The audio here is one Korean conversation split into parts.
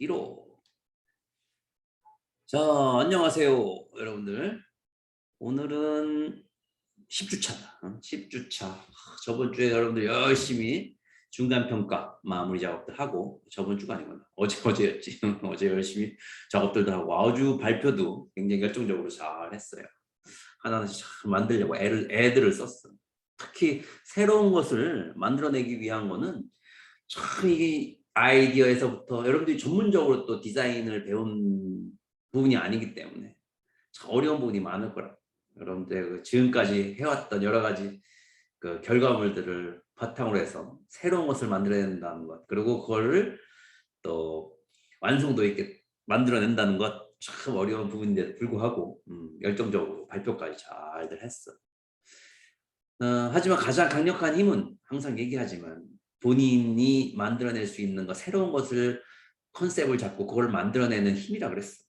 1호. 자, 안녕하세요, 여러분들. 오늘은 10주차다. 10주차. 저번 주에 여러분들 열심히 중간평가 마무리 작업들 하고, 저번 주가 아니구나. 어제였지. 어제 열심히 작업들도 하고, 아주 발표도 굉장히 열정적으로 잘 했어요. 하나씩 잘 만들려고 애들을 썼어. 특히 새로운 것을 만들어내기 위한 거는 참 이게 아이디어에서부터 여러분들이 전문적으로 또 디자인을 배운 부분이 아니기 때문에 참 어려운 부분이 많을 거라. 여러분들 그 지금까지 해왔던 여러 가지 그 결과물들을 바탕으로 해서 새로운 것을 만들어낸다는 것, 그리고 그거를 또 완성도 있게 만들어낸다는 것 참 어려운 부분인데도 불구하고 열정적으로 발표까지 잘들 했어. 하지만 가장 강력한 힘은 항상 얘기하지만 본인이 만들어낼 수 있는 것, 새로운 것을 컨셉을 잡고 그걸 만들어내는 힘이라 그랬어.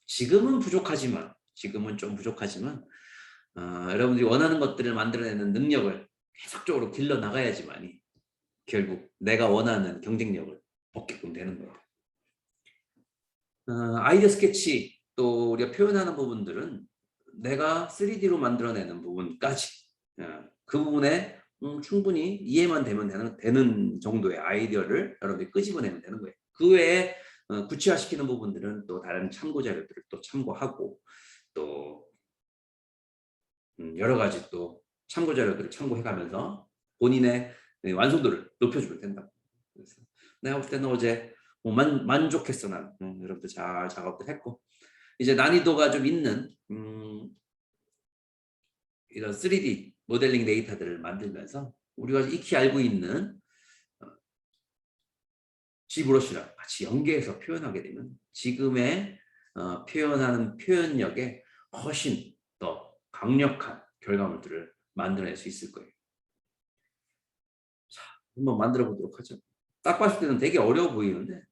지금은 부족하지만, 지금은 좀 부족하지만 여러분들이 원하는 것들을 만들어내는 능력을 계속적으로 길러 나가야지만이 결국 내가 원하는 경쟁력을 얻게끔 되는 거예요. 아이디어 스케치 또 우리가 표현하는 부분들은 내가 3D로 만들어내는 부분까지 그 부분에 충분히 이해만 되는 정도의 아이디어를 여러분들이 끄집어내면 되는 거예요. 그 외에 구체화시키는 부분들은 또 다른 참고 자료들을 또 참고하고 또 여러 가지 또 참고 자료들을 참고해가면서 본인의 완성도를 높여주면 된다. 그래서 내가 볼 때는 어제 만족했어. 난 여러분들 잘 작업들 했고, 이제 난이도가 좀 있는 이런 3D 모델링 데이터들을 만들면서 우리가 익히 알고 있는 G브러쉬랑 같이 연계해서 표현하게 되면 지금의 표현하는 표현력에 훨씬 더 강력한 결과물들을 만들어낼 수 있을 거예요. 자, 한번 만들어 보도록 하죠. 딱 봤을 때는 되게 어려워 보이는데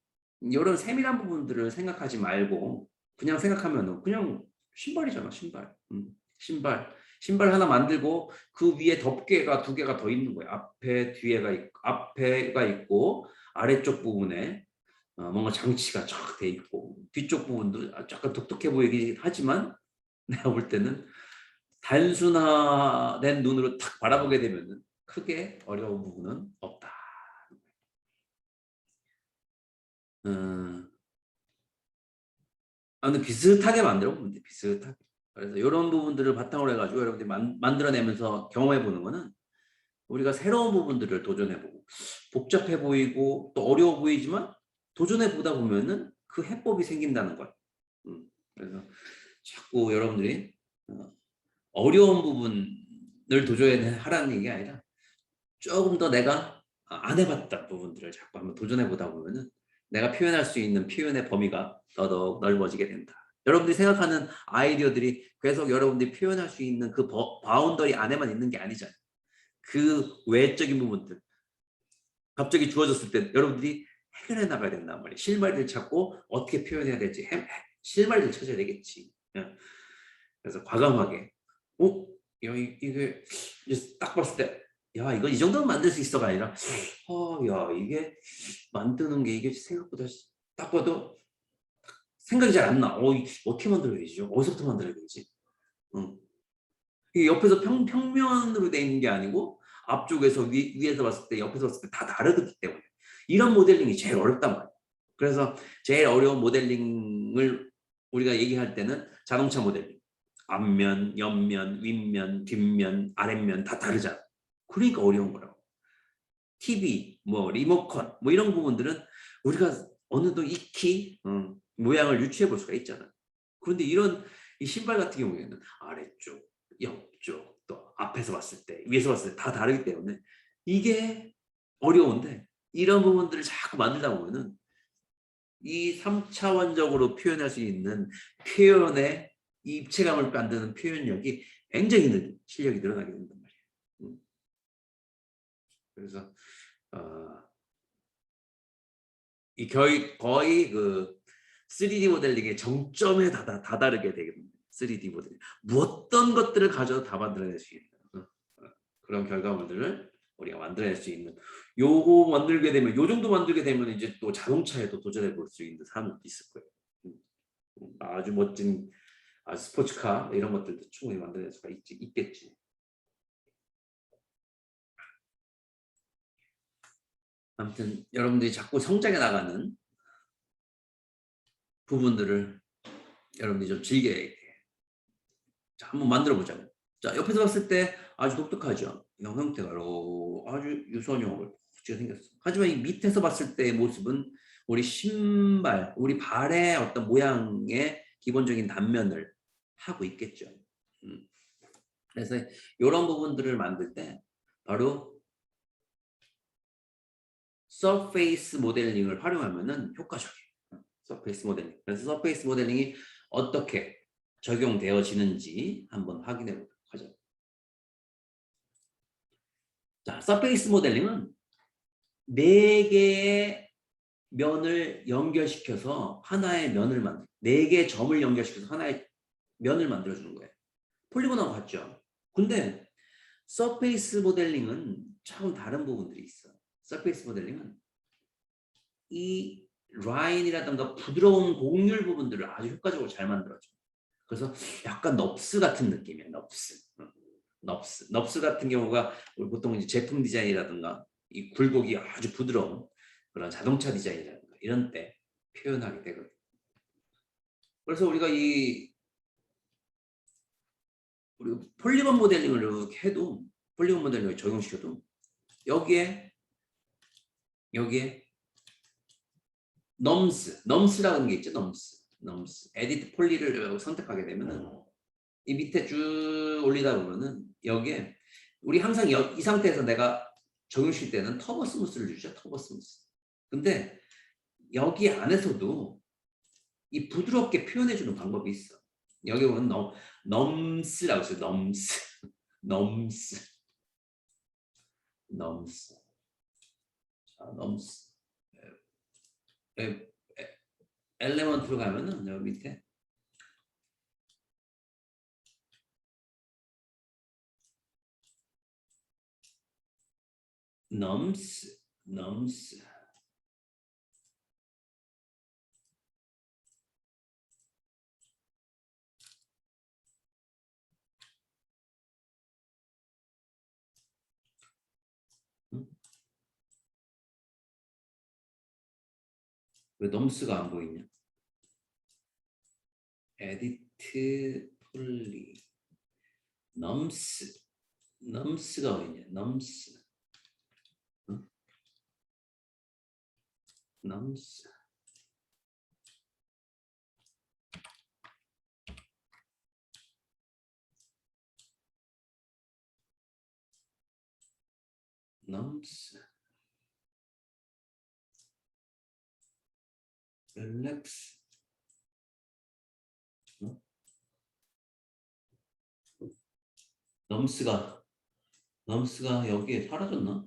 이런 세밀한 부분들을 생각하지 말고 그냥 생각하면 그냥 신발이잖아, 신발. 신발 하나 만들고 그 위에 덮개가 2개가 더 있는 거야. 앞에가 있고 아래쪽 부분에 뭔가 장치가 쫙 돼 있고 뒤쪽 부분도 약간 독특해 보이긴 하지만 내가 볼 때는 단순화된 눈으로 탁 바라보게 되면 크게 어려운 부분은 없다. 근데 비슷하게 만들어 보면 돼. 비슷하게. 그래서 이런 부분들을 바탕으로 해가지고 여러분들이 만들어내면서 경험해 보는 거는 우리가 새로운 부분들을 도전해 보고 복잡해 보이고 또 어려워 보이지만 도전해 보다 보면은 그 해법이 생긴다는 거야. 그래서 자꾸 여러분들이 어려운 부분을 도전하라는 얘기 아니라 조금 더 내가 안 해봤던 부분들을 자꾸 한번 도전해 보다 보면은 내가 표현할 수 있는 표현의 범위가 더더욱 넓어지게 된다. 여러분들이 생각하는 아이디어들이 계속 여러분들이 표현할 수 있는 그 바운더리 안에만 있는 게 아니잖아요. 그 외적인 부분들 갑자기 주어졌을 때 여러분들이 해결해 나가야 된단 말이에요. 실마리를 찾고 어떻게 표현해야 될지 실마리를 찾아야 되겠지. 그래서 과감하게 야, 이게 딱 봤을 때 야, 이거 이 정도는 만들 수 있어가 아니라 야, 이게 만드는 게 이게 생각보다 딱 봐도 생각이 잘 안 나. 어떻게 만들어야 되지? 어디서부터 만들어야 되지? 이게 옆에서 평면으로 돼 있는 게 아니고 앞쪽에서 위에서 봤을 때 옆에서 봤을 때 다 다르기 때문에 이런 모델링이 제일 어렵단 말이에요. 그래서 제일 어려운 모델링을 우리가 얘기할 때는 자동차 모델링. 앞면, 옆면, 윗면, 뒷면, 아랫면 다 다르잖아. 그러니까 어려운 거라고. TV, 뭐 리모컨, 뭐 이런 부분들은 우리가 어느 정도 익히 모양을 유추해 볼 수가 있잖아. 그런데 이런 이 신발 같은 경우에는 아래쪽, 옆쪽, 또 앞에서 봤을 때, 위에서 봤을 때 다 다르기 때문에 이게 어려운데 이런 부분들을 자꾸 만들다 보면은 이 3차원적으로 표현할 수 있는 표현의 입체감을 만드는 표현력이 굉장히 실력이 늘어나게 된단 말이에요. 그래서 이 거의 그 3D 모델링의 정점에 다다르게 되겠습니다. 3D 모델링. 어떤 것들을 가져도 다 만들어낼 수 있는 그런 결과물들을 우리가 만들어낼 수 있는 요거 만들게 되면 요 정도 만들게 되면 이제 또 자동차에도 도전해 볼 수 있는 사람들도 있을 거예요. 아주 멋진 스포츠카 이런 것들도 충분히 만들어낼 수가 있겠지. 아무튼 여러분들이 자꾸 성장해 나가는 부분들을 여러분들이 좀 즐겨야 돼. 자, 한번 만들어 보자고. 자, 옆에서 봤을 때 아주 독특하죠. 형 형태가 아주 유선형을 쭉 생겼어. 하지만 이 밑에서 봤을 때의 모습은 우리 신발, 우리 발의 어떤 모양의 기본적인 단면을 하고 있겠죠. 그래서 이런 부분들을 만들 때 바로 서페이스 모델링을 활용하면은 효과적이에요. 서페이스 모델링. 그래서 서페이스 모델링이 어떻게 적용되어지는지 한번 확인해 보도록 하죠. 자, 서페이스 모델링은 4개의 면을 연결시켜서 하나의 면을 만들, 4개의 점을 연결시켜서 하나의 면을 만들어주는 거예요. 폴리곤하고 같죠? 근데 서페이스 모델링은 조금 다른 부분들이 있어. 서페이스 모델링은 이 라인이라든가 부드러운 곡률 부분들을 아주 효과적으로 잘 만들어줘. 그래서 약간 넙스 같은 느낌이야. 넙스 같은 경우가 우리 보통 이제 제품 디자인이라든가 이 굴곡이 아주 부드러운 그런 자동차 디자인이라든가 이런 때 표현하게 되거든. 그래서 우리가 우리 폴리곤 모델링을 이렇게 해도 폴리곤 모델링을 적용시켜도 여기에 넘스라는 게 있죠. 넘스 에디트 폴리를 선택하게 되면은 이 밑에 쭉 올리다 보면은 여기에 우리 항상 이 상태에서 내가 적용시킬 때는 터보 스무스를 주죠. 터보 스무스. 근데 여기 안에서도 이 부드럽게 표현해주는 방법이 있어. 여기 보면 넘스라고 써요. 넘스. 자, 넘스. 엘레먼트로 가면은 여기 밑에 넘스. 왜 넘스가 안 보이냐? 에디트 폴리 넘스가 어디냐? 넘스 릴렉스 넘스가 여기에 사라졌나?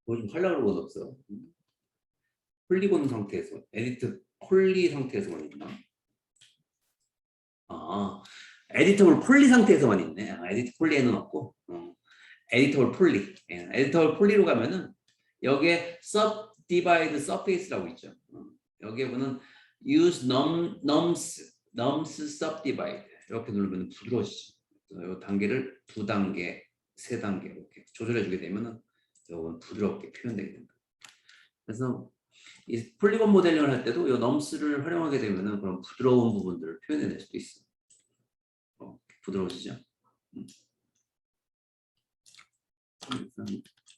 뭐 좀 하려고 그러고 없어. 폴리곤 상태에서 에디트 폴리 상태에서만 있나? 에디터블 폴리 상태에서만 있네. 에디트 폴리에는 없고 에디터블 폴리. 에디터블 폴리로 가면은 여기에 subdivide surface라고 있죠. 여기에 보면 use nums subdivide 이렇게 누르면 부드러워지죠. 이 단계를 2단계, 3단계 이렇게 조절해주게 되면은 이건 부드럽게 표현되게 된다. 그래서 이 폴리곤 모델링을 할 때도 이 넘스를 활용하게 되면은 그런 부드러운 부분들을 표현해낼 수도 있어. 부드러워지죠.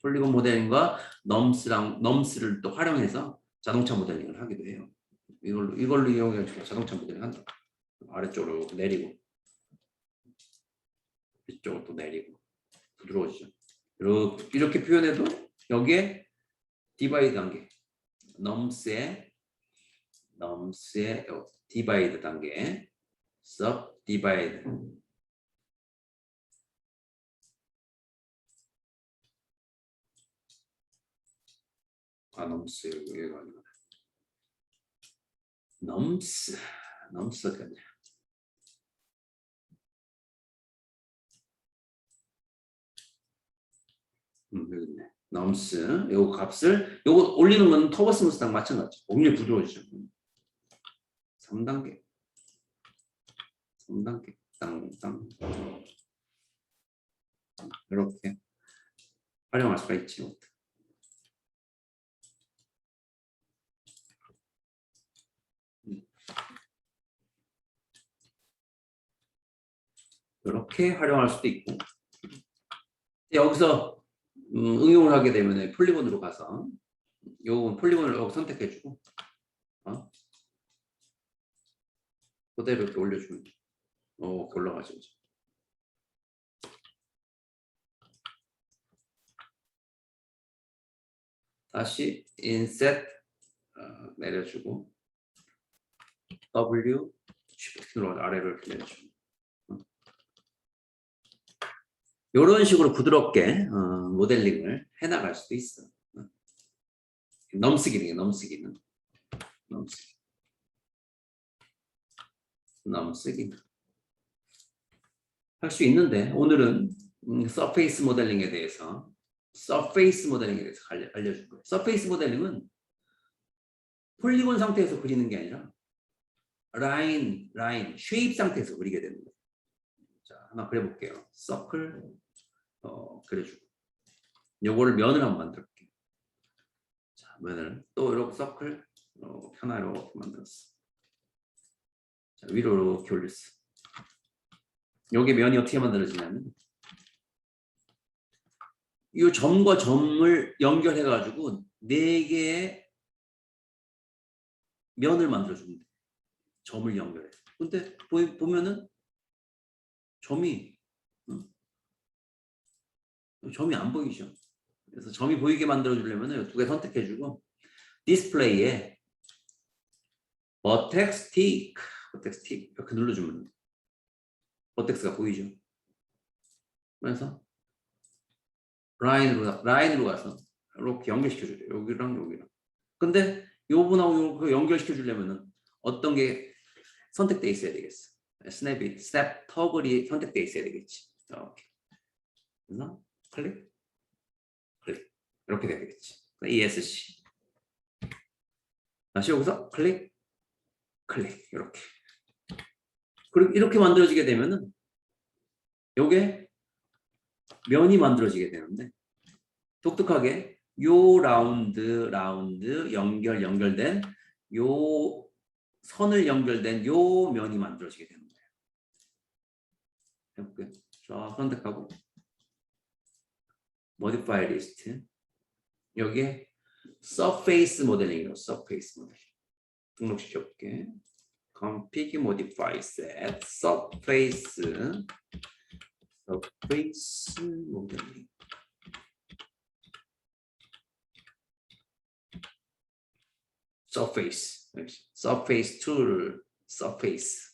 폴리곤 모델링과 넘스를 또 활용해서 자동차 모델링을 하기도 해요. 이걸로 이용해서 자동차 모델링 한다. 아래쪽으로 내리고 이쪽으로 또 내리고 부드러워지죠. 이렇게 표현해도 여기에 디바이드 단계, 넘스의 디바이드 단계, sub 디바이드. 넘스 여기가 아니라 넘스가 여기 있네. 넘스 요 값을 요거 올리는 건 터보 스무스랑 마찬가지. 굉장히 부드러워지죠. 3단계 땅땅 이렇게 활용할 수가 있지. 이렇게 활용할 수도 있고 여기서 응용을 하게 되면 폴리곤으로 가서 요 폴리곤을 여기 선택해주고 그대로 이렇게 올려주면 이렇게 올라가죠. 다시 인셋 내려주고 W Shift 눌러 아래로 이렇게 내려주고 이런 식으로 부드럽게 모델링을 해나갈 수도 있어. 넘쓰기는 넘쓰기 할 수 있는데 오늘은 서페이스 모델링에 대해서 알려줄 거예요. 서페이스 모델링은 폴리곤 상태에서 그리는 게 아니라 라인, 쉐입 상태에서 그리게 되는 거예요. 자, 하나 그려볼게요. 서클 그려주고 요거를 면을 한번 만들게요. 자, 면을 또 이렇게 서클 하나 이렇게 만들었어. 자, 위로 이렇게 올렸어. 여기 면이 어떻게 만들어지냐면 이 점과 점을 연결해 가지고 4개의 면을 만들어주면 돼. 점을 연결해. 근데 보면은 점이 안 보이죠. 그래서 점이 보이게 만들어 주려면 2개 선택해 주고 디스플레이에 버텍스 틱 이렇게 눌러주면 버텍스가 보이죠. 그래서 라인으로 가서 이렇게 연결시켜줘요. 여기랑. 근데 요분하고 연결시켜주려면은 어떤 게 선택돼 있어야 되겠어. 스냅 터글이 선택돼 있어야 되겠지. 이렇게. 그래서 클릭 이렇게 돼야 되겠지. ESC. 다시 여기서 클릭 이렇게. 그리고 이렇게 만들어지게 되면은 요게 면이 만들어지게 되는데 독특하게 요 라운드 연결된 요 선을 연결된 요 면이 만들어지게 되는 거예요. 해볼게요. 자, 선택하고 modify list 여기에 surface 모델링이라고 surface 모델링 등록시켜볼게. config modify set surface 모델링 surface tool surface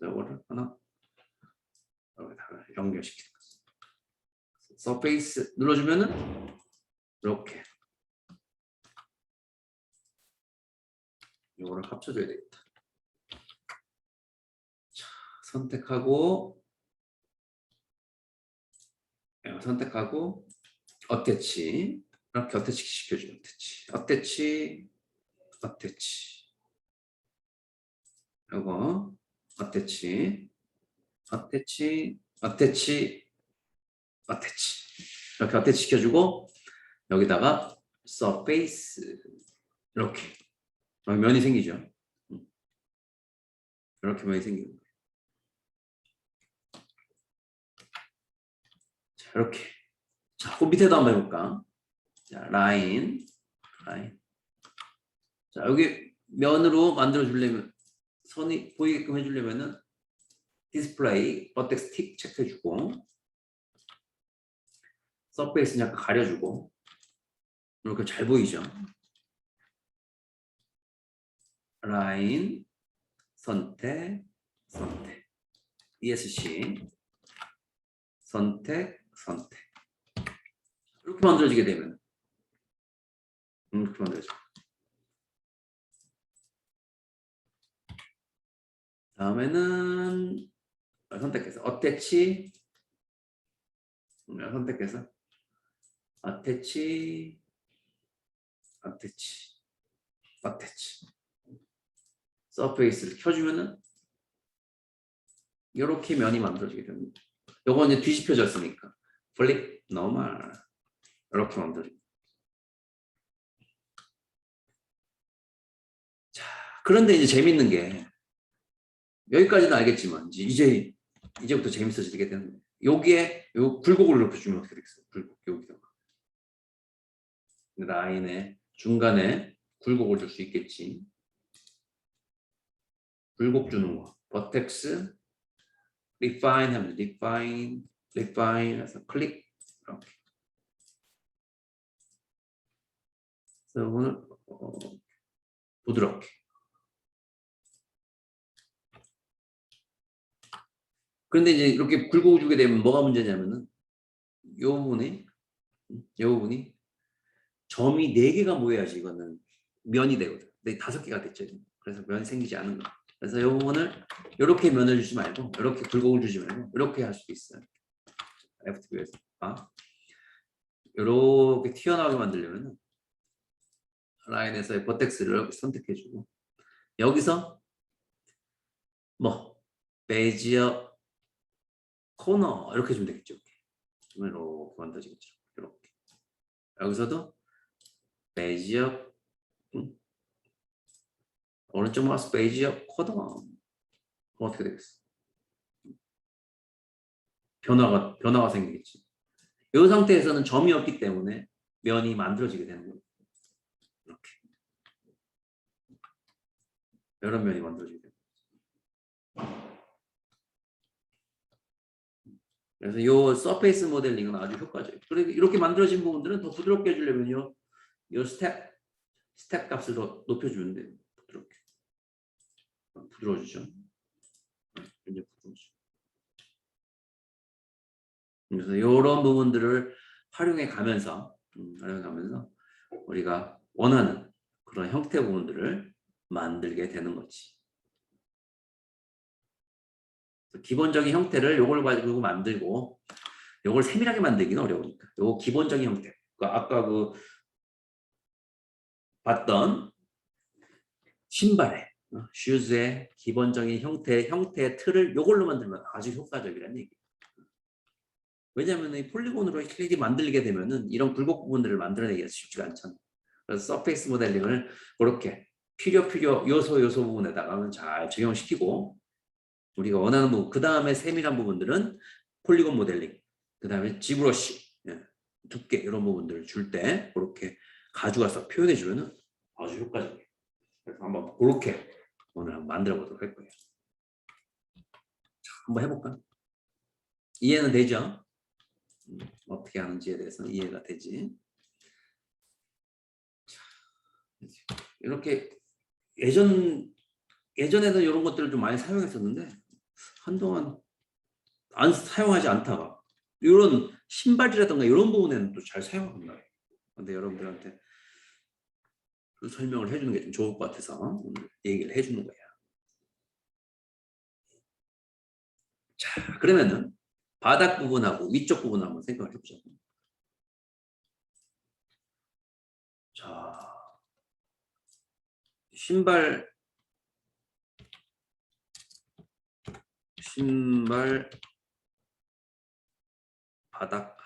이거를 하나 여기다가 연결시키는 거죠. surface 눌러주면은 이렇게 이거를 합쳐줘야 되겠다. 자, 선택하고 어태치 이렇게 어태치 시켜주면 어태치 이거 어태치 이렇게 어태치 시켜주고 여기다가 surface 이렇게 면이 생기죠. 이렇게 면이 생기는 거예요. 자, 이렇게. 자, 그 밑에도 한번 해볼까? 자, 라인. 자, 여기 면으로 만들어주려면 선이 보이게끔 해주려면은 디스플레이 버텍스 틱 체크해주고 서페이스는 약간 가려주고 이렇게 잘 보이죠? 라인 선택 ESC 선택 이렇게 만들어지게 되면 이렇게 만들어져. 다음에는 선택해서 어태치 선택해서 attach, 서페이스를 켜주면은 이렇게 면이 만들어지게 됩니다. 요건 이제 뒤집혀졌으니까 flip normal 이렇게 만들어집니다. 자, 그런데 이제 재밌는 게 여기까지는 알겠지만 이제부터 재밌어지게 되는 거예요. 여기에 요 굴곡을 높여주면 어떻게 되겠어요? 굴곡 여기다가 라인에 중간에 굴곡을 줄 수 있겠지. 굴곡 주는 거. 버텍스 refine 하면 refine 해서 클릭 이렇게. 그래서 오늘 부드럽게. 그런데 이제 이렇게 굴곡을 주게 되면 뭐가 문제냐면은 요 부분이 점이 4개가 모여야지 이거는 면이 되거든. 근데 5개가 됐죠. 그래서 면이 생기지 않는 거예요. 그래서 이 부분을 이렇게 면을 주지 말고 이렇게 굴곡을 주지 말고 이렇게 할 수도 있어요. FTP에서 이렇게 튀어나오게 만들려면 라인에서의 버텍스를 선택해주고 여기서 뭐 베지어 코너 이렇게 주면 되겠죠. 이렇게 만들어지겠죠. 이렇게 여기서도 베지어 오른쪽 마우스 베지어 코너 어떻게 되겠어? 변화가 생기겠지. 이 상태에서는 점이 없기 때문에 면이 만들어지게 되는 거예요. 이렇게 이런 면이 만들어지게 돼요. 그래서 이 서페이스 모델링은 아주 효과적이에요. 그리고 이렇게 만들어진 부분들은 더 부드럽게 해주려면요, 이 스텝 값을 더 높여주면 돼요. 부드럽게 부드러워지죠. 이제 부드러워지죠. 그래서 이런 부분들을 활용해 가면서 우리가 원하는 그런 형태 부분들을 만들게 되는 거지. 기본적인 형태를 요걸 가지고 만들고 요걸 세밀하게 만들기는 어려우니까 요 기본적인 형태 아까 그 봤던 신발의 슈즈의 기본적인 형태의 틀을 요걸로 만들면 아주 효과적이라는 얘기예요. 왜냐하면 이 폴리곤으로 이렇게 만들게 되면은 이런 굴곡 부분들을 만들어내기가 쉽지가 않잖아요. 그래서 서페이스 모델링을 그렇게 필요 요소 부분에다가 잘 적용시키고 우리가 원하는 부분 그 다음에 세밀한 부분들은 폴리곤 모델링 그 다음에 지브러쉬 두께 이런 부분들을 줄 때 그렇게 가져가서 표현해 주면 아주 효과적이에요. 그래서 한번 그렇게 오늘 한번 만들어 보도록 할 거예요. 자, 한번 해볼까? 이해는 되죠? 어떻게 하는지에 대해서 이해가 되지. 자, 이렇게 예전에는 이런 것들을 좀 많이 사용했었는데 한동안 안 사용하지 않다가 이런 신발이라든가 이런 부분에는 또 잘 사용하는 거예요. 근데 여러분들한테 그 설명을 해주는 게 좀 좋을 것 같아서 오늘 얘기를 해주는 거야. 자, 그러면은 바닥 부분하고 위쪽 부분 한번 생각을 해보자. 자, 신발 바닥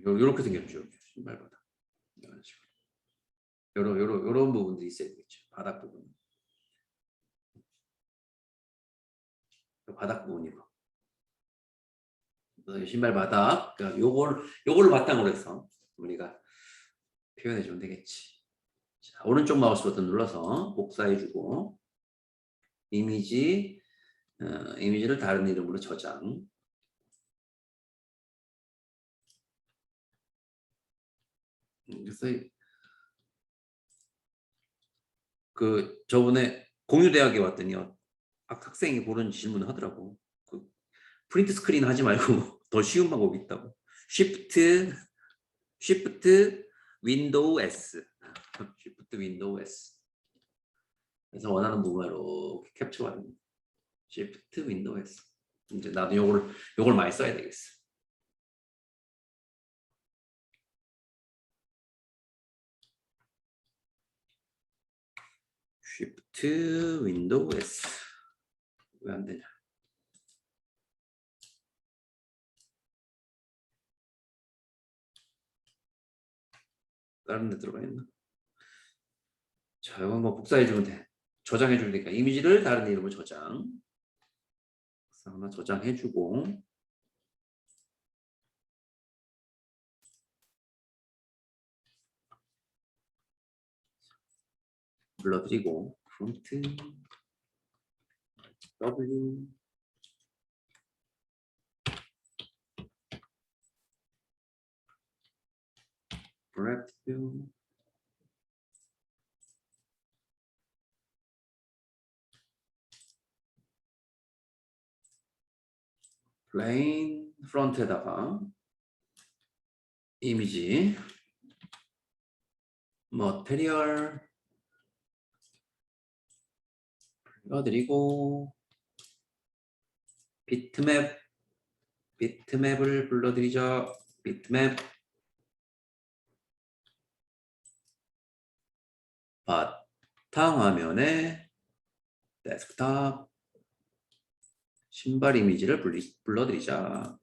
요렇게 생겼죠. 신발 바닥 이런 식으로 요런 부분들이 있어야 되겠죠. 바닥 부분 바닥 부분이고 신발 바닥 그러니까 요걸 바탕으로 해서 우리가 표현해 주면 되겠지. 자, 오른쪽 마우스 버튼 눌러서 복사해 주고 이미지를 다른 이름으로 저장. 그래서 그 저번에 공유대학에 왔더니 학생이 그런 질문을 하더라고. 그 프린트 스크린 하지 말고 더 쉬운 방법이 있다고. Shift Window S. Shift Window S. 그래서 원하는 부분으로 캡처가 됩니다. Shift Window S. 이제 나도 요걸 많이 써야 되겠어. Shift 윈도우 S. 왜 안 되냐? 다른 데 들어가 있나? 자, 이거 뭐 복사해 주면 돼. 저장해 주니까 이미지를 다른 이름으로 저장. 하나 저장해 주고 불러드리고 폰트 W 브랩 뷰 플레인 프론트에다가 이미지 머테리얼 불러드리고 비트맵을 불러드리죠. 비트맵 바탕화면에 데스크탑 신발 이미지를 불러드리자.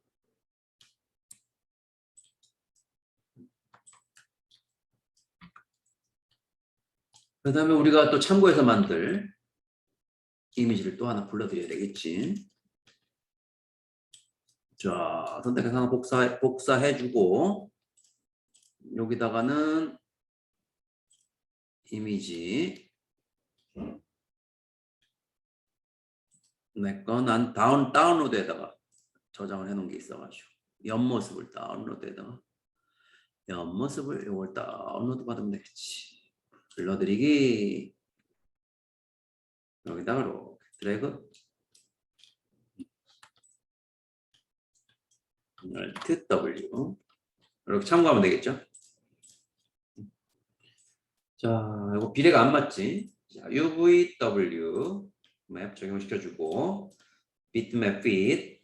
그 다음에 우리가 또 참고해서 만들 이미지를 또 하나 불러드려야 되겠지. 자, 선택해서 하나 복사해주고 여기다가는 이미지 내 거 난 다운로드에다가 저장을 해놓은 게 있어가지고 옆모습을 다운로드에다가 옆모습을 이걸 다운로드 받으면 되겠지. 불러드리기 여기다가 이렇게 드래그 Alt W 이렇게 참고하면 되겠죠. 자, 이거 비례가 안 맞지? 자, UVW 맵 적용시켜주고 비트맵 fit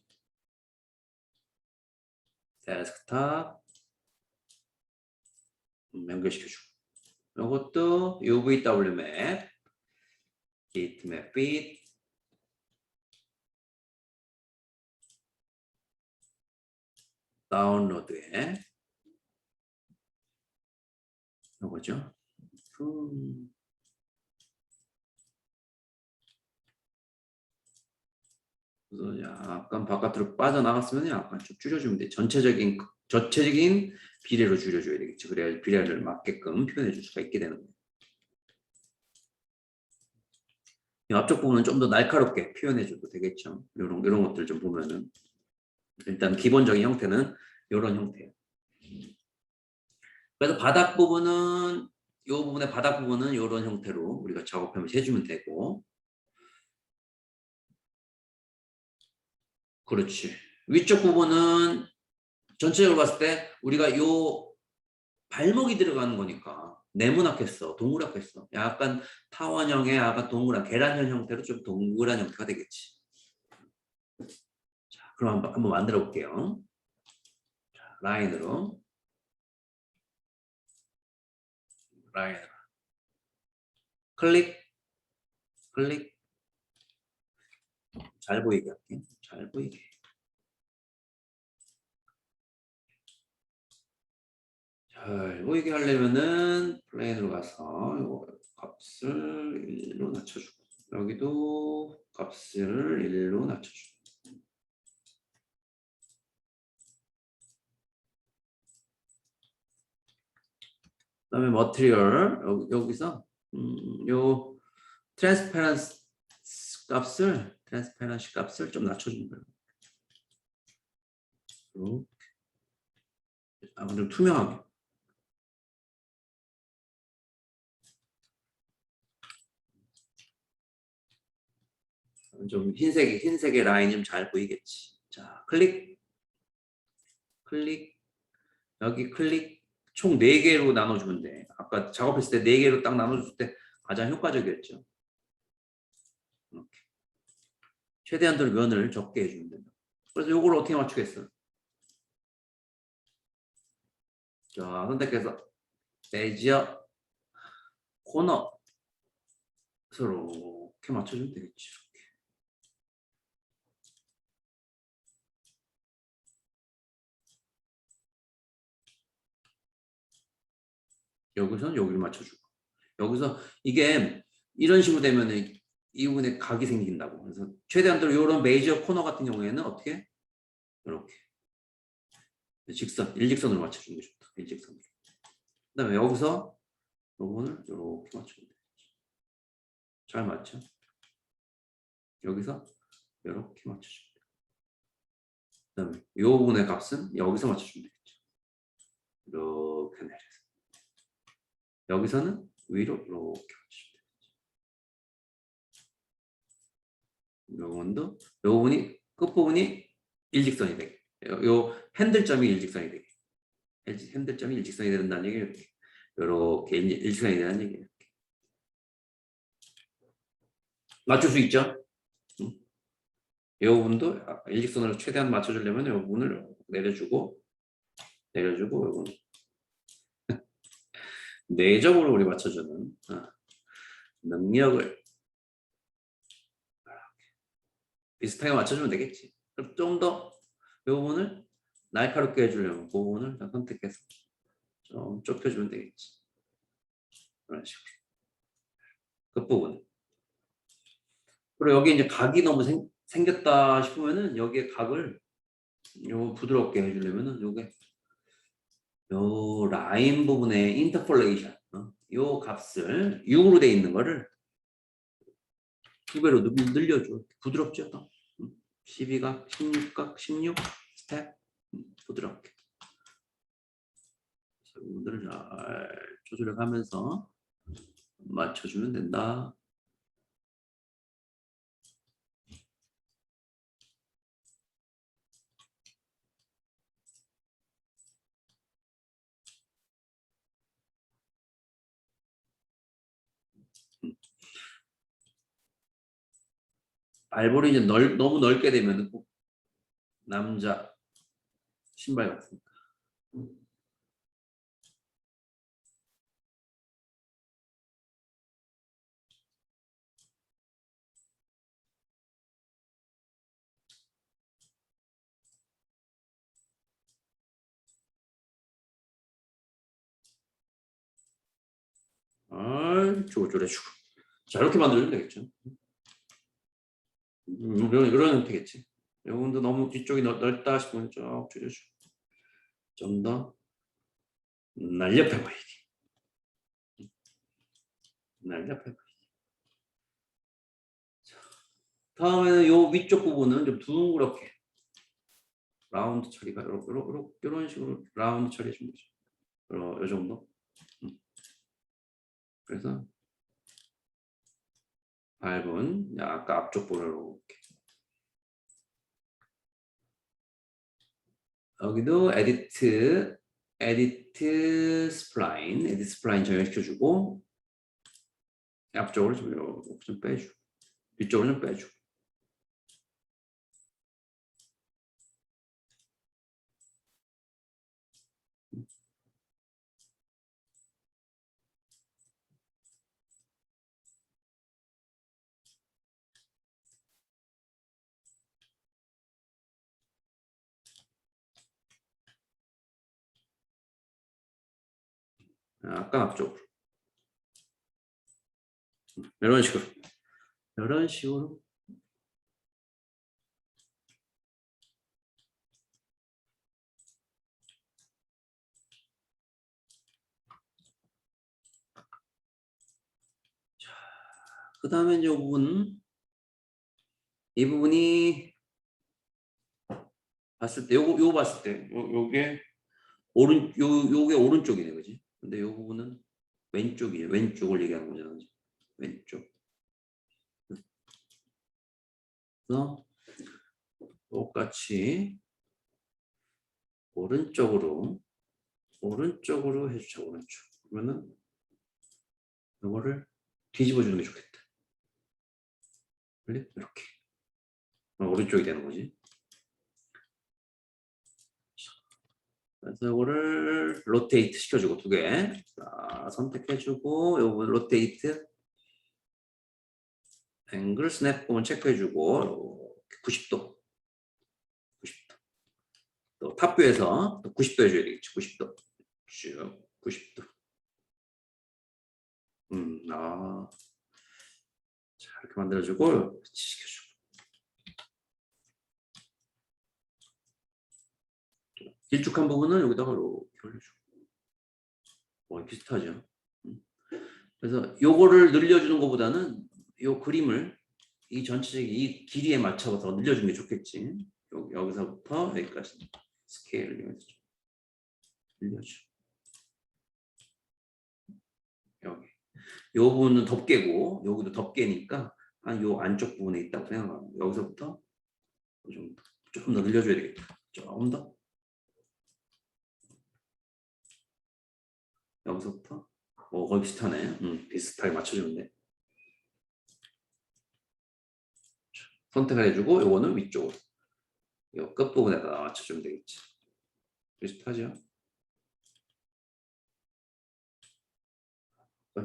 데스크탑 연결시켜주고 이것도 UVW 맵 비트맵 fit 다운로드에 이거죠. 그래서 약간 바깥으로 빠져나갔으면 약간 좀 줄여주면 돼. 전체적인 비례로 줄여줘야 되겠죠. 그래야 비례를 맞게끔 표현해 줄 수가 있게 되는 거예요. 이 앞쪽 부분은 좀 더 날카롭게 표현해 줘도 되겠죠. 이런 것들 좀 보면은 일단 기본적인 형태는 이런 형태예요. 그래서 바닥 부분은 이 부분의 바닥 부분은 이런 형태로 우리가 작업하면서 해주면 되고, 그렇지. 위쪽 부분은 전체적으로 봤을 때 우리가 요 발목이 들어가는 거니까 네모나겠어, 동그랗겠어. 약간 타원형의 약간 동그란 계란형 형태로 좀 동그란 형태가 되겠지. 자, 그럼 한번 만들어 볼게요. 자, 라인으로 클릭 잘 보이게 할게. 잘 보이게. 잘 보이게 하려면은 플레인으로 가서 이거 값을 1로 낮춰주고 여기도 값을 1로 낮춰주고 그다음에 머티리얼 여기서 요 트랜스페런스 값을 좀 낮춰주는 거예요. 좀 투명하게. 좀 흰색의 라인 좀 잘 보이겠지. 자, 클릭, 여기 클릭, 총 4개로 나눠주면 돼. 아까 작업했을 때 4개로 딱 나눠줄 때 가장 효과적이었죠. 이렇게. 최대한도로 면을 적게 해주면 된다. 그래서 이걸 어떻게 맞추겠어? 자, 선택해서 베지어 코너 그래서 이렇게 맞춰주면 되겠지. 여기서는 여기를 맞춰주고 여기서 이게 이런 식으로 되면은 이 부분에 각이 생긴다고. 그래서 최대한대로 이런 메이저 코너 같은 경우에는 어떻게 이렇게 직선 일직선으로 맞춰주는 게 좋다. 일직선으로. 그다음에 여기서 이 부분을 이렇게 맞추면 돼. 잘 맞죠? 여기서 이렇게 맞춰주면 돼. 그다음에 이 부분의 값은 여기서 맞춰주면 되겠죠. 이렇게 내려서 여기서는 위로 이렇게 맞춰주면 돼. 이 부분도 이 부분이 끝부분이 일직선이 되게. 요 핸들점이 일직선이 되게. 핸들점이 일직선이 된다는 얘기예요. 이렇게 일직선이 된다는 얘기예요. 맞출 수 있죠? 이 부분도 일직선으로 최대한 맞춰주려면 이 부분을 내려주고 이 부분 내적으로 우리 맞춰주는 능력을 비슷하게 맞춰주면 되겠지. 그럼 좀 더 이 부분을 날카롭게 해주려면 그 부분을 선택해서 좀 좁혀주면 되겠지. 그런 식으로. 끝부분. 그리고 여기 이제 각이 너무 생겼다 싶으면은 여기에 각을 요 부드럽게 해주려면은 요게 요 라인 부분의 인터폴레이션 요 값을 6으로 돼 있는 거를 2배로 늘려줘. 부드럽죠? 12각, 16각, 16 스텝 부드럽게. 부분들을 잘 조절해 가면서 맞춰주면 된다. 발볼이 이제 너무 넓게 되면 남자 신발 같으니까. 조절해주고. 자, 이렇게 만들면 되겠죠. 이런 형태겠지. 이 부분도 너무 뒤쪽이 넓다 싶으면 쭉 줄여주고. 좀 더 날렵해 보이게. 날렵해 보이게. 다음에는 요 위쪽 부분은 좀 둥그렇게 라운드 처리가 이런 식으로 라운드 처리해 주면 되죠. 요 정도. 그래서 밟은 아까 앞쪽 볼을 이렇게. 여기도 에디트 스플라인 정렬시켜주고 앞쪽으로 좀 빼주고 뒤쪽으로 좀 빼주고. 아까 앞쪽으로. 이런 식으로. 이런 식으로. 그 다음에 이제 이 부분이 봤을 때 요거 봤을 때 요게 요게 오른쪽이네, 그지? 근데 요 부분은 왼쪽이에요. 왼쪽을 얘기하는 거잖아, 그지? 왼쪽. 그래서 똑같이 오른쪽으로 해주자. 오른쪽. 그러면은 요거를 뒤집어 주는 게 좋겠다. 이렇게. 오른쪽이 되는 거지. 그래서 이거를 로테이트 시켜주고 2개. 자, 선택해주고 요거 로테이트 앵글 스냅 부분 체크해주고 90도. 90도. 또 탑뷰에서 또 90도 해줘야 되겠지. 90도. 쭉 90도. 자, 이렇게 만들어주고 시켜주고. 길쭉한 부분은 여기다가 이렇게 올려주고. 비슷하죠. 그래서 요거를 늘려주는 것보다는 요 그림을 이 전체적인 이 길이에 맞춰서 늘려주는 게 좋겠지. 여기서부터 여기까지 스케일을 이용해서 좀 늘려줘. 여기. 요 부분은 덮개고 여기도 덮개니까 한 요 안쪽 부분에 있다고 생각하고 여기서부터 조금 더 늘려줘야 되겠다. 조금 더. 여기서부터 거의 비슷하네. 비슷하게 맞춰주면 돼. 선택을 해주고 요거는 위쪽으로 요 끝부분에다 맞춰주면 되겠지. 비슷하죠?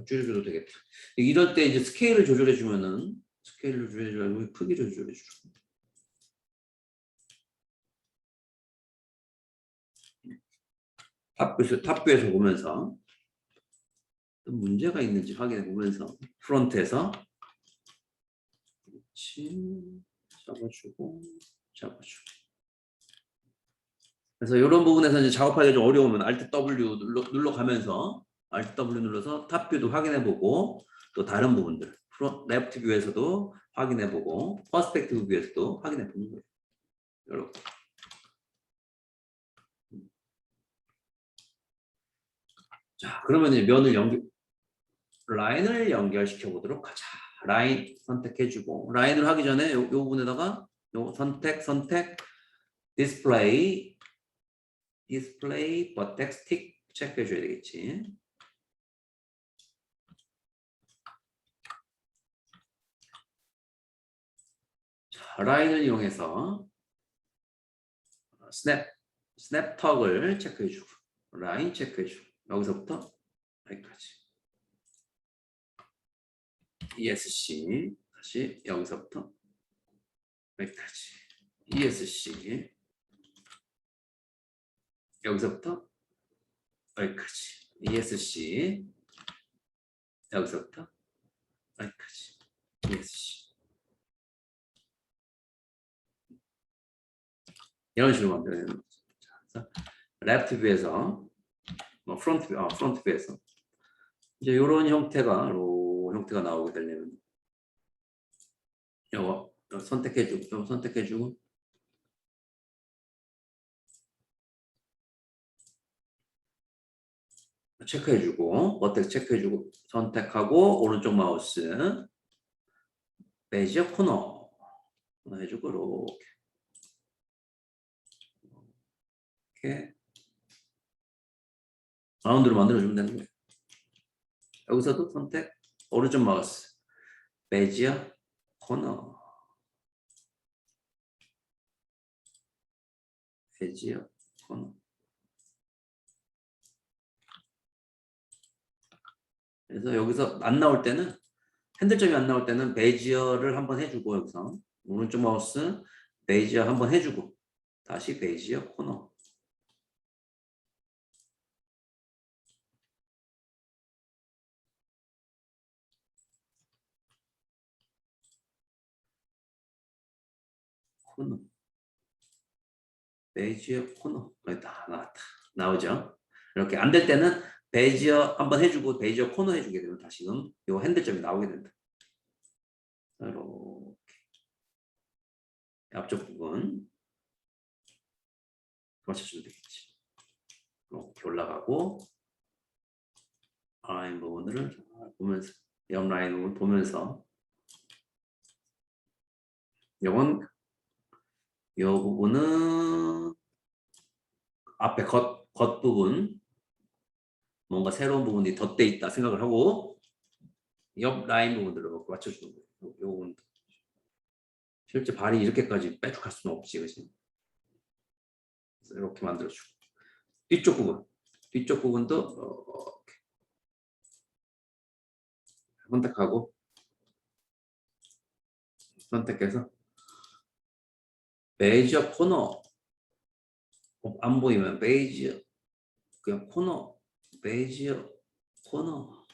줄여줘도 되겠다. 이럴 때 이제 스케일을 조절해주면은 스케일을 조절해주고 크기를 조절해주고 탑뷰에서 보면서 문제가 있는지 확인해 보면서 프론트에서 잡아주고 그래서 이런 부분에서 이제 작업하기가 좀 어려우면 Alt W 눌러가면서 Alt W 눌러서 탑뷰도 확인해 보고 또 다른 부분들 레프트 뷰에서도 확인해 보고 퍼스펙티브 뷰에서도 확인해 보는 거예요. 이렇게. 자, 그러면 이제 라인을 연결시켜 보도록 하자. 라인 선택해주고 라인을 하기 전에 요 부분에다가 요 선택 디스플레이 버텍 스틱 체크해 줘야 되겠지. 자, 라인을 이용해서 스냅 턱을 체크해 주고 라인 체크해 주고 여기서부터 여기까지 ESC 다시 여기서부터 여기까지 ESC 여기서부터 여기까지 ESC 여기서부터 여기까지 ESC 이런 식으로 만들어야 되는 거죠. 레프트 뷰에서 프론트 뷰에서 이제 이런 형태가 나오게 되려면 이거 선택해주고 체크해주고 버텍 체크해주고 선택하고 오른쪽 마우스 베지어 코너 해주고 이렇게 라운드로 만들어주면 되는 거예요. 여기서도 선택 오른쪽 마우스 베지어 코너 베지어 코너 그래서 여기서 안 나올 때는 핸들점이 안 나올 때는 베지어를 한번 해주고 여기서 오른쪽 마우스 베지어 한번 해주고 다시 베지어 코너 베지어 코너 나오죠. 이렇게 안 될 때는 베지어 한번 해주고 베지어 코너 해주게 되면 다시금 이 핸들점이 나오게 된다. 이렇게 앞쪽 부분 맞춰주면 되겠지. 이렇게 올라가고 라인 부분을 보면서 옆 라인 부분 보면서 이 부분은 앞에 겉 부분 뭔가 새로운 부분이 덧대 있다 생각을 하고 옆 라인 부분들로 맞춰주는 거예요. 요 부분 실제 발이 이렇게까지 빼죽할 수는 없지, 그렇지? 이렇게 만들어주고 뒤쪽 부분도 선택하고 선택해서 베이지어 코너 안 보이면 베이지어 그냥 코너 베이지어 코너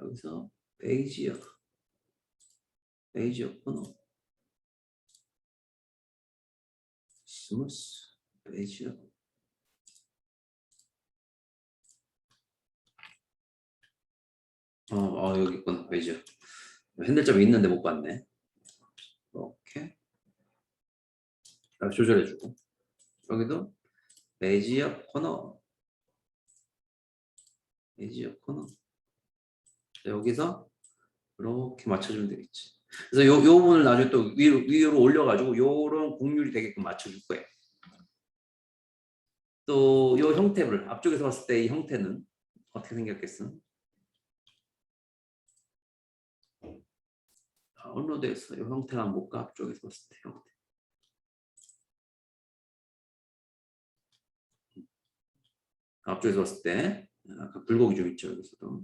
여기서 베이지어 코너 스무스 베이지어 여기 있구나 베이지어 핸들점이 있는데 못 봤네. 이렇게 조절해주고 여기도 베이지어 코너 여기서 이렇게 맞춰주면 되겠지. 그래서 요 부분을 나중에 또 위로 올려가지고 요런 곡률이 되게끔 맞춰줄 거예요. 또 요 형태를 앞쪽에서 봤을 때 이 형태는 어떻게 생겼겠어? 업로드했어. 이 형태가 한번 볼까? 앞쪽에서 봤을 때 형태. 앞쪽에서 봤을 때 아까 불고기 좀 있죠. 여기서도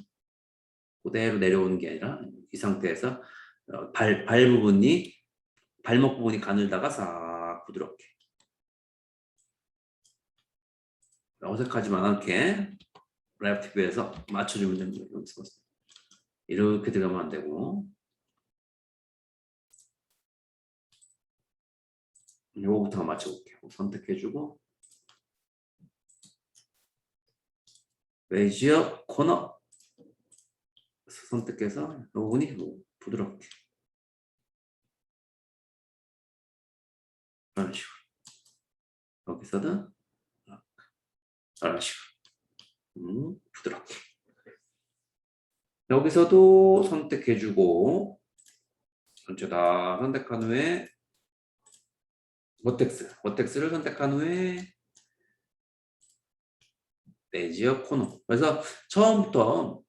그대로 내려오는 게 아니라 이 상태에서 발 부분이 발목 부분이 가늘다가 싹 부드럽게 어색하지만 않게 레프트 뷰에서 맞춰주면 됩니다. 여기서 봤을 때 이렇게 들어가면 안 되고 요거부터 맞춰볼게요. 선택해주고 메이지어 코너 선택해서 요 부분이 부드럽게 이런 식으로 여기서는 이런 식으로 부드럽게 여기서도 선택해주고 전체 다 선택한 후에 버텍스를 선택한 후에 베이지어 코너. 그래서 처음부터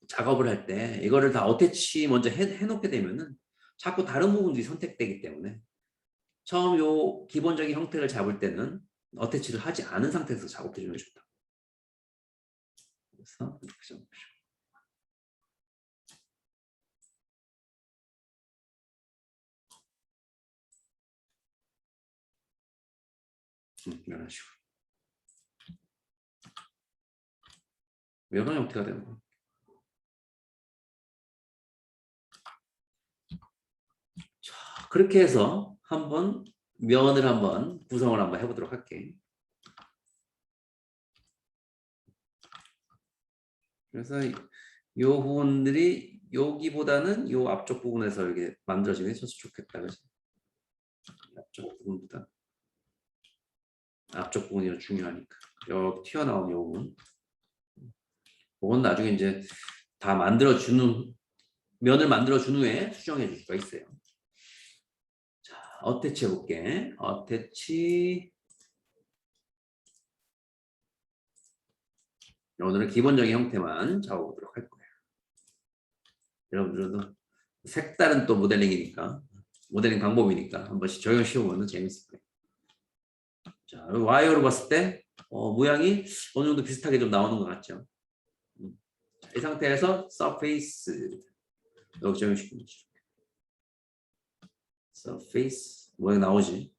작업을 할 때 이거를 다 어태치 먼저 해놓게 되면은 자꾸 다른 부분들이 선택되기 때문에 처음 요 기본적인 형태를 잡을 때는 어태치를 하지 않은 상태에서 작업해주는 게 좋다. 그래서 이렇게 잡으시고. 이런 식으로. 이런 형태가 되는 거예요. 자, 그렇게 해서 한번 면을 한번 구성을 한번 해보도록 할게. 그래서 요 부분들이 여기보다는 요 앞쪽 부분에서 이렇게 만들어지면 좋겠다, 그지? 앞쪽 부분보다 앞쪽 부분이 중요하니까 여기 튀어나온 요 부분. 그건 나중에 이제 다 만들어주는 면을 만들어준 후에 수정해 줄 수가 있어요. 자, 어태치 해볼게. 어태치. 오늘은 기본적인 형태만 잡아보도록 할 거예요. 여러분들도 색다른 또 모델링이니까, 모델링 방법이니까 한 번씩 적용시켜보면 재밌을 거예요. 자, 와이어로 봤을 때 모양이 어느 정도 비슷하게 좀 나오는 것 같죠? 이 상태에서 서페이스 여기 적용시키면 되죠. 서페이스 모양 나오지?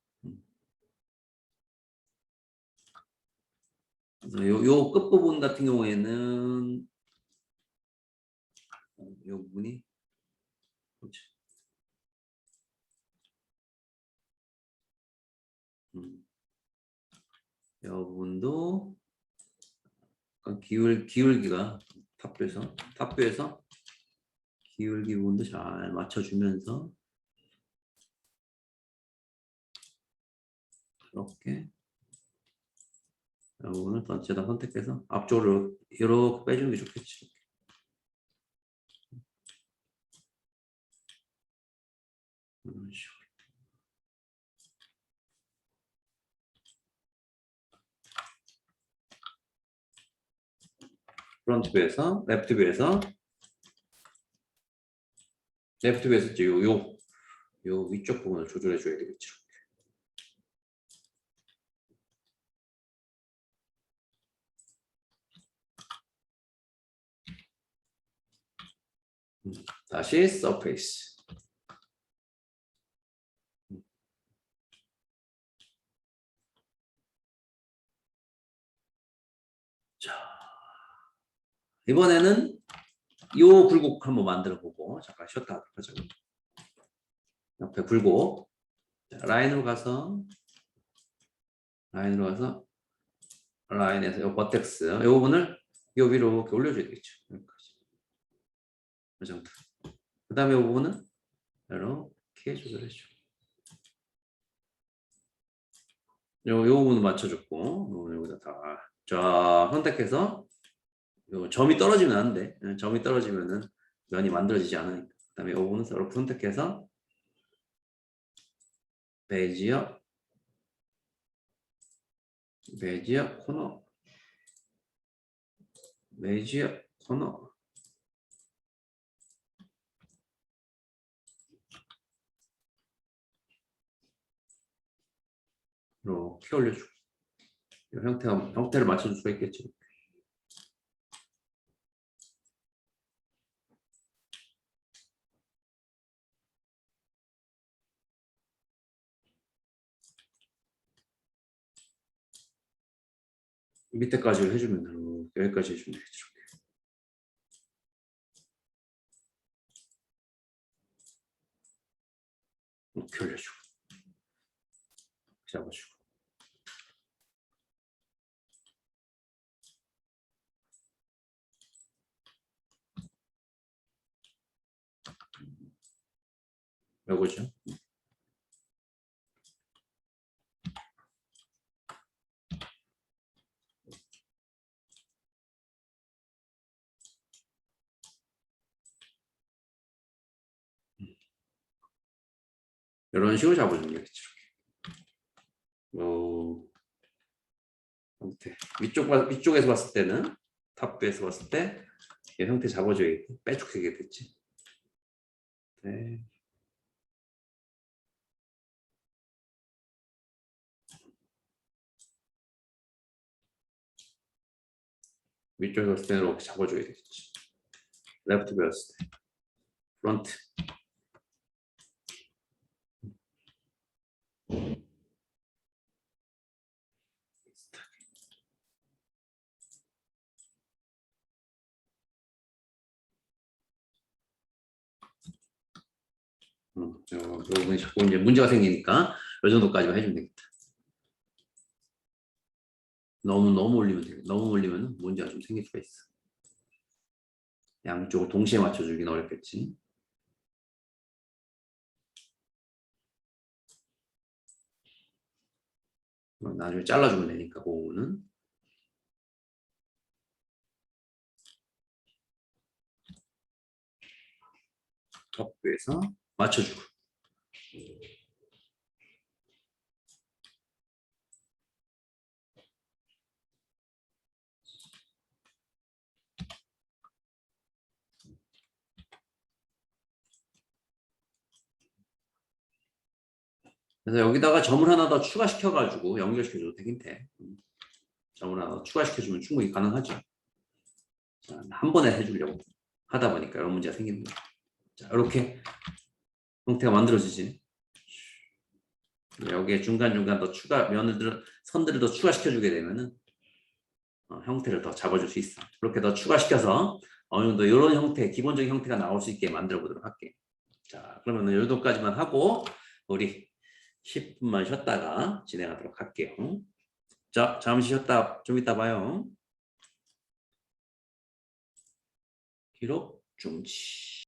그래서 요 끝부분 같은 경우에는 요 부분이 그렇죠. 요 부분도 기울기가 탑뷰에서 기울기 부분도 잘 맞춰주면서 이렇게 이 부분을 전체 다 선택해서 앞쪽으로 이렇게 빼주는 게 좋겠지. 이런 식으로. 프론트 뷰에서 레프트 뷰에서 이제 요 위쪽 부분을 조절해 줘야 되겠죠. 다시 surface. 자, 이번에는 요 굴곡 한번 만들어 보고 잠깐 쉬었다 하도록 하죠. 옆에 굴곡. 자, 라인으로 가서 라인에서 요 버텍스 요 부분을 요 위로 이렇게 올려줘야 되겠죠. 여기까지. 이 정도. 그 다음에 요 부분은 이렇게 조절해줘. 요 부분은 맞춰줬고 여기다 다. 자, 선택해서 요 점이 떨어지면 안 돼. 점이 떨어지면은 면이 만들어지지 않으니까. 그 다음에 요 부분은 이렇게 선택해서 베지어 코너 베지어 코너 이렇게 올려주고 형태를 맞춰줄 수가 있겠죠. 밑에까지 해주면 여기까지 해주면 되겠죠. 이렇게 올려주고 잡아주고. 요거죠. 이런 식으로 잡아주면 되겠죠. 형태 위쪽에서 봤을 때는 탑뷰에서 봤을 때 이 형태 잡아줘야겠고 빼죽하게 됐지. 네. 위쪽에서 봤을 때는 이렇게 잡아줘야 되겠지. 레프트 뷰였을 때 프론트. 요 부분이 자꾸 이제 문제가 생기니까 이 정도까지만 해주면 되겠다. 너무 올리면 돼. 너무 올리면 문제가 좀 생길 수가 있어. 양쪽을 동시에 맞춰주긴 어렵겠지. 나중에 잘라주면 되니까 그거는. top 뷰에서 맞춰주고. 그래서 여기다가 점을 하나 더 추가시켜가지고 연결시켜줘도 되긴 돼. 점을 하나 더 추가시켜주면 충분히 가능하죠. 자, 한 번에 해주려고 하다 보니까 이런 문제가 생기는 거야. 자, 이렇게 형태가 만들어지지. 여기에 중간중간 더 선들을 더 추가시켜주게 되면은 형태를 더 잡아줄 수 있어. 이렇게 더 추가시켜서 어느 정도 이런 형태, 기본적인 형태가 나올 수 있게 만들어 보도록 할게. 자, 그러면 이 정도까지만 하고 우리 10분만 쉬었다가 진행하도록 할게요. 자, 잠시 쉬었다 좀 이따 봐요. 기록 중지.